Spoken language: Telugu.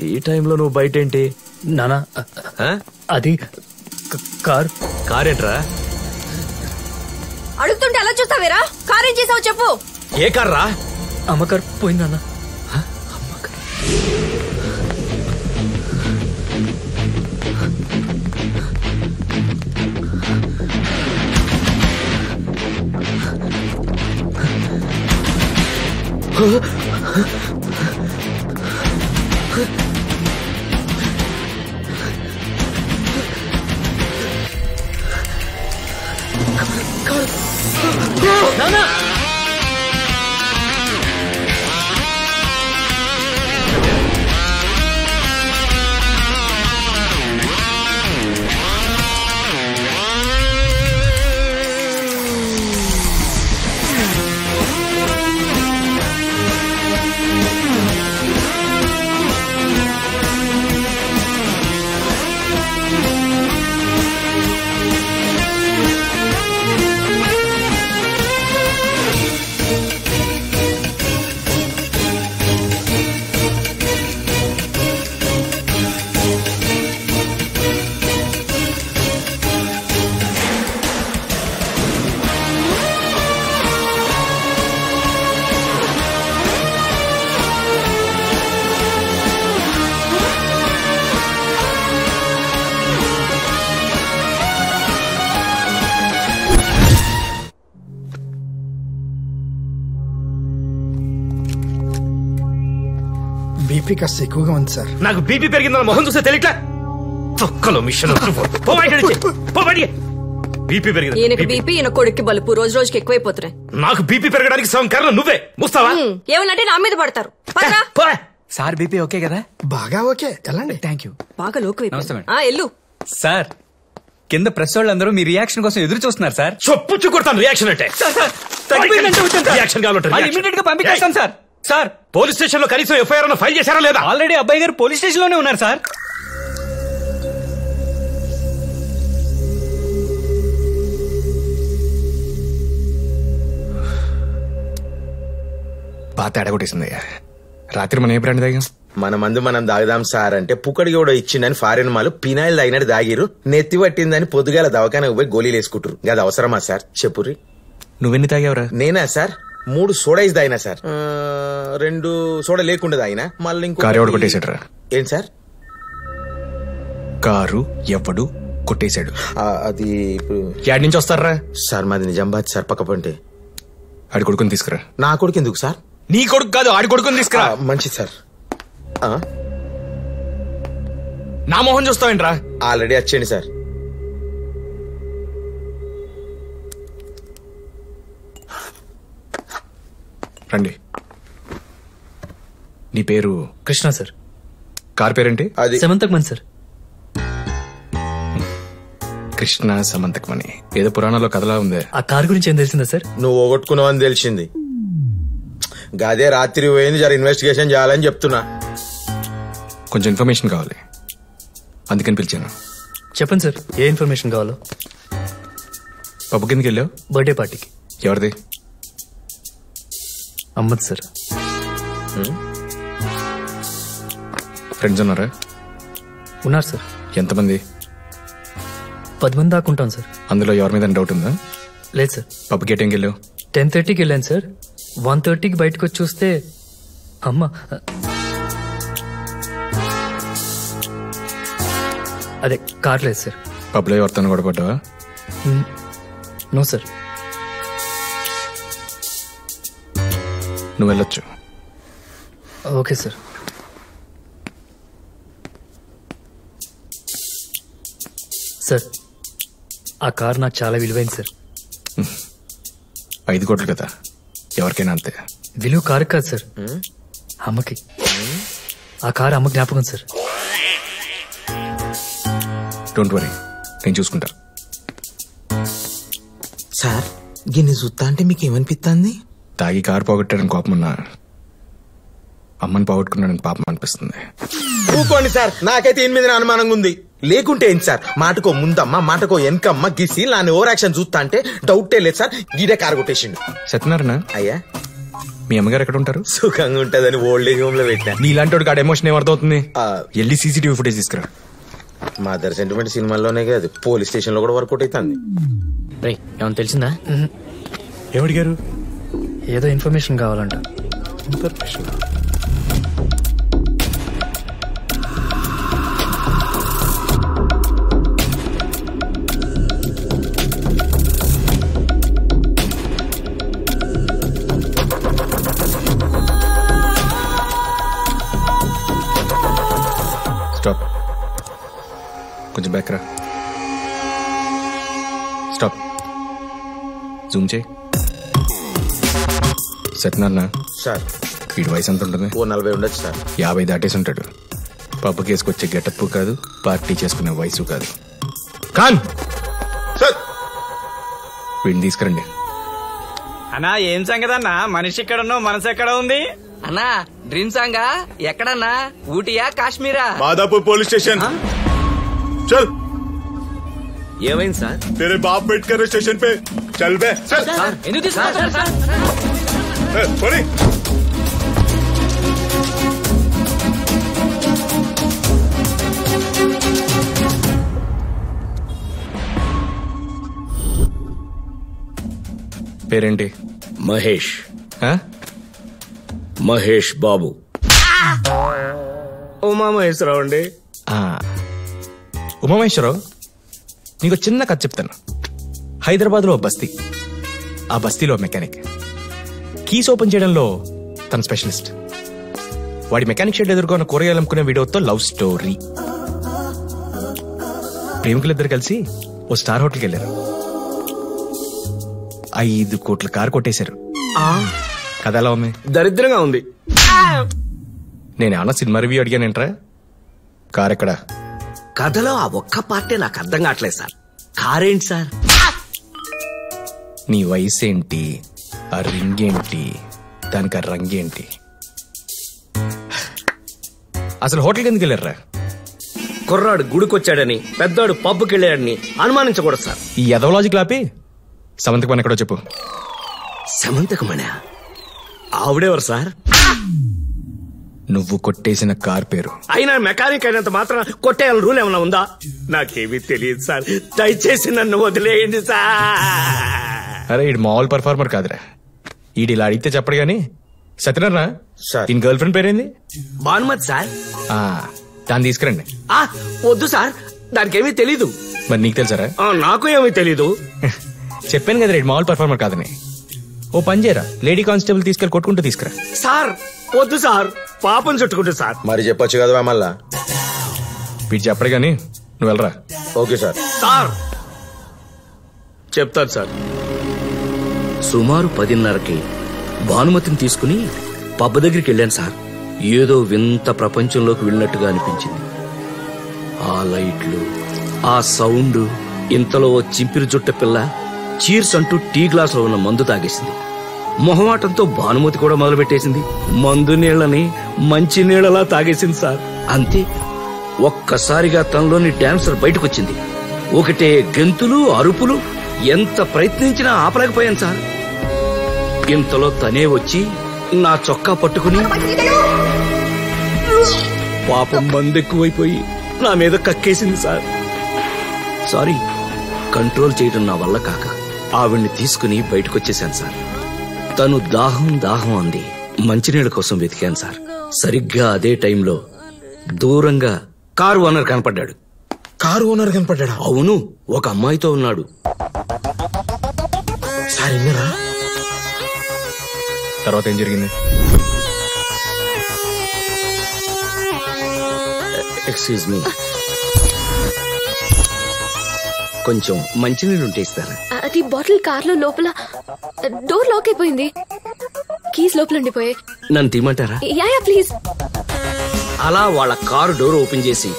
ఈ టైంలో నువ్వు బయట ఏంటి? నానా అది కార్ ఏంట్రా? అడుగుతుంటే అలా చూస్తావేరా? కార్ ఏం చేసావు చెప్పు. ఏ కార్ రా? అమ్మ కార్ పోయిందన్నా. బీపీ కాస్త ఎక్కువగా ఉంది సార్. నాకు బీపీ పెరిగిందన్న మొహం చూస్తే తెలియట్లా. తొక్కలో మిషన్ బీపీ పెరిగింది. ఈయనకి బీపీ, ఈయన కొడుక్కి బలుపు రోజు రోజుకి ఎక్కువైపోతున్నాయి. నాకు బీపీ పెరగడానికి సగం కారణం నువ్వే. ముస్తావా? ఏమనంటే నా మీద పడతారు. సార్ బీపీ ఓకే కదా? బాగా ఓకే. ఎలాండి? Thank you. బాగా లోకు ఎల్లు. సార్ కింద ప్రెస్ వాళ్ళందరూ మీ రియాక్షన్ కోసం ఎదురు చూస్తున్నారు సార్. చొప్పుచ్చు కొడతాను రియాక్షన్ అంటే. రియాక్షన్ కావాలంటే పంపించేస్తాను సార్. సార్ పోలీస్ స్టేషన్ లో కనీసం ఎఫ్ఐఆర్ ఫైల్ చేశారా లేదా? ఆల్రెడీ అబ్బాయి గారు పోలీస్ స్టేషన్ లోనే ఉన్నారు సార్. బాగా తేడా కొట్టేసిందయ్యా. రాత్రి మనం ఏ బ్రాండ్ తాగాం? మన మందు మనం దాగుదాం సార్ అంటే పుక్కడి కూడా ఇచ్చిందని ఫారెన్ మాలు పినాయిల్ తాగినట్టు దాగిరు. నెత్తి పట్టిందని పొద్దుగాల దవాఖానకు పోయి గోళీలు వేసుకుంటారు. అది అవసరమా సార్? చెప్పుర్రి. నువ్వెన్ని తాగావురా? నేనా సార్ 3 సోడాయిస్ తాగినా సార్. 2 సోడా లేకుండా తాగినా. మళ్ళీ ఇంకో కారు ఎవడు కొట్టేశాడురా? ఏం సార్? కారు ఎవడు కొట్టేశాడు? అది ఇప్పుడు యాడ్ నుంచి వస్తారా సార్? మాది నిజామాబాద్ సార్, పక్కపోంటే. ఆడి కొడుకుని తీసుకురా. నా కొడుకు ఎందుకు సార్? నీ కొడుకు కాదు, ఆడి కొడుకుని తీసుకురా. మంచిది సార్. నా మొహం చూస్తావేంట్రా? ఆల్రెడీ వచ్చేయండి సార్. రండి. నీ పేరు? కృష్ణ సార్. కార్ పేరేంటి? అది సమంతకమణి సార్. కృష్ణ సమంతకమణి ఏదో పురాణంలో కథలా ఉంది. ఆ కార్ గురించి ఏం తెలిసిందా సార్? నువ్వు పోగొట్టుకున్నావని తెలిసింది. గదే రాత్రి పోయింది. జర ఇన్వెస్టిగేషన్ చేయాలని చెప్తున్నా. కొంచెం ఇన్ఫర్మేషన్ కావాలి, అందుకని పిలిచాను. చెప్పండి సార్, ఏ ఇన్ఫర్మేషన్ కావాలో. పబ్బు కిందకి వెళ్ళావు? బర్త్డే పార్టీకి. ఎవరిది? అమ్మద్ సార్. ఫ్రెండ్స్ ఉన్నారా? ఉన్నారు సార్. ఎంతమంది? 10 మంది దాకా ఉంటాం సార్. అందులో ఎవరి మీద డౌట్ ఉందా? లేదు సార్. పబ్బుకి ఏ టైంకి వెళ్ళావు? 10:30కి వెళ్ళాను సార్. 1:30కి బయటకు వచ్చి చూస్తే అమ్మ. అదే కార్ లేదు సార్. పబ్లో ఎవరితో గొడవపడ్డావా? No sir. నువ్వు వెళ్ళొచ్చు. Okay sir. సార్ ఆ కార్ నాకు చాలా విలువైంది సార్. 5 కోట్లు కదా, ఎవరికైనా అంతే. విలువ కారు కాదు సార్, అమ్మకి. ఆ కారు అమ్మ జ్ఞాపకం సార్. డోంట్ వరీ, నేను చూసుకుంటా. సార్ గిన్ని చూస్తా అంటే మీకు ఏమనిపిస్తుంది? తాగి కారు పోగొట్టాడని కోపం ఉన్నా, అమ్మని పోగొట్టుకున్నాడని పాపం అనిపిస్తుంది. ఊకోండి సార్, నాకైతే 8 మీద అనుమానంగా ఉంది. లేకుంటే ఏంటి సార్? మాటకో ముందమ్మ మాటకో వెనకమ్మ గిసి నాన్న ఓవర్ యాక్షన్ చూస్తా అంటే డౌటే లేదు సార్. గీడే కారు కొట్టేసిండు. సత్యనారాయణ అయ్యా మీ అమ్మగారు ఎక్కడ ఉంటారు? సుఖంగా ఉంటదని ఓల్డ్ ఏజ్ హోమ్ లో పెట్టా. నీలాంటి ఆడ ఎమోషన్ ఏమర్థమవుతుంది? వెళ్ళి సీసీటీవీ ఫుటేజ్ తీసుకురా. మదర్ సెంటిమెంట్ సినిమాల్లోనే కాదు, పోలీస్ స్టేషన్ లో కూడా వర్కౌట్ అవుతుంది. ఏమన్నా తెలిసిందా? ఎవడిగారు? ఏదో ఇన్ఫర్మేషన్ కావాలంట. స్టాప్, కొంచెం బ్యాక్ రా. స్టాప్, జూమ్ చేయి. సత్యనారాయణ సార్, వీడి వయసు ఎంత ఉంటుంది? ఓ 40 ఉండొచ్చు సార్. 50 దాటేసి ఉంటాడు. పబ్బు కేసుకొచ్చే గెటప్ కాదు, పార్టీ చేసుకునే వయసు కాదు. ఖాన్ సార్, వీడిని తీసుకురండి. అన్నా ఏం సంగతి అన్నా? మనిషి ఎక్కడ ఉన్నావు, మనసు ఎక్కడ ఉంది అన్నా? డ్రీమ్ సాంగా ఎక్కడన్నా? ఊటీయా కాశ్మీరా? माधापुर पुलिस स्टेशन चल। ఏమైంది సార్? तेरे बाप वेट कर रहे स्टेशन पे, चल बे चल। ఎందుకు తీసుకున్నారు సార్? सॉरी పేరేంటి? మహేష్. ఆ? మహేష్ బాబు. ఉమామహేశ్వరరావు అండి. ఉమామహేశ్వరరావు, నీకు చిన్న కథ చెప్తాను. హైదరాబాద్ లో బస్తీ, ఆ బస్తీలో మెకానిక్. కీస్ ఓపెన్ చేయడంలో తన స్పెషలిస్ట్. వాడి మెకానిక్ షెడ్ ఎదుర్కొన్న కూరగాయలు అమ్ముకునే వీడియోతో లవ్ స్టోరీ. ప్రేమికులిద్దరు కలిసి ఓ స్టార్ హోటల్కి వెళ్ళారు. 5 కోట్ల కారు కొట్టేశారు. కథ ఎలా ఉంది? దరిద్రంగా ఉంది. నేనేమన్నా సినిమా రివ్యూ అడిగానేంట్రా? కార్ ఎక్కడా? కథలో ఆ ఒక్క పార్టీ నాకు అర్థం కావట్లేదు సార్. కారేంటి సార్? నీ వయసు ఏంటి, ఆ రింగ్ ఏంటి, దానికి ఆ రంగేంటి? అసలు హోటల్కి ఎందుకు వెళ్ళారా? కుర్రాడు గుడికొచ్చాడని, పెద్దోడు పబ్కి వెళ్ళాడని అనుమానించకూడదు సార్. ఈ ఎదవలాజిక్ లాపి సమంతకు పని ఎక్కడో చెప్పు. సమంతకమణి ఆవిడెవరు సార్? నువ్వు కొట్టేసిన కార్ పేరు. అయినా మెకానిక్ అయినంత మాత్రం కొట్టేయాలని రూల్ ఏమైనా ఉందా? నాకేమీ తెలియదు సార్, దయచేసి నన్ను వదిలేయండి సార్. అరే ఈడు మామూలు పర్ఫార్మర్ కాదురా. ఈడు ఇలా అడిగితే చెప్పడు గాని. సత్యనారాయణ, సార్. ఈయన గర్ల్ ఫ్రెండ్ పేరేంది? భానుమతి సార్. దాన్ని తీసుకురండి. వద్దు సార్, దానికేమీ తెలీదు. మరి నీకు తెలుసారా? నాకు ఏమీ తెలీదు. చెప్పాను కదా రేడు మామూలు పర్ఫార్మర్ కాదని. ఓ పని చేయరా, లేడీ కానిస్టేబుల్ తీసుకెళ్ళి కొట్టుకుంటూ తీసుకురా. సార్ వద్దు సార్, పాపం చుట్టుకుంటు సార్. మరి చెప్పొచ్చు కదా మళ్ళా. వీడు చెప్పడు గాని నువ్వు వెళ్ళరా. Okay sir. సార్ చెప్తాను సార్. సుమారు 10:30కి భానుమతిని తీసుకుని పబ్బ దగ్గరికి వెళ్ళాను సార్. ఏదో వింత ప్రపంచంలోకి వెళ్ళినట్టుగా అనిపించింది. ఆ లైట్లు, ఆ సౌండ్. ఇంతలో ఓ చింపిరి జుట్ట పిల్ల చీర్స్ అంటూ టీ గ్లాస్ లో ఉన్న మందు తాగేసింది. మొహమాటంతో భానుమతి కూడా మొదలుపెట్టేసింది. మందు నీళ్లని మంచి నీళ్లలా తాగేసింది సార్. అంతే, ఒక్కసారిగా తనలోని డాన్సర్ బయటకొచ్చింది. ఒకటే గెంతులు, అరుపులు. ఎంత ప్రయత్నించినా ఆపలేకపోయాను సార్. ఇంతలో తనే వచ్చి నా చొక్కా పట్టుకుని పాపం మందెక్కువైపోయి నా మీద కక్కేసింది సార్. సారీ, కంట్రోల్ చేయడం నా వల్ల కాక ఆవిడ్ని తీసుకుని బయటకొచ్చేశాను సార్. తను దాహం దాహం అంది. మంచినీళ్ళ కోసం వెతికాను సార్. సరిగ్గా అదే టైంలో దూరంగా కారు ఓనర్ కనపడ్డాడు. కారు ఓనర్ కనపడ్డా? అవును, ఒక అమ్మాయితో ఉన్నాడు. సార్ విన్నారా? తర్వాత ఏం జరిగింది? ఎక్స్క్యూజ్ మీ, కొంచెం మంచినీళ్ళు ఉంటే ఇస్తారా? అది బాటిల్ కార్ లో లోపల డోర్ లాక్ అయిపోయింది. కీస్ లోపల ఉండిపోయాయి. నన్ను తీయమంటారా? Yeah please. అలా వాళ్ళ కారు డోర్ ఓపెన్ చేసి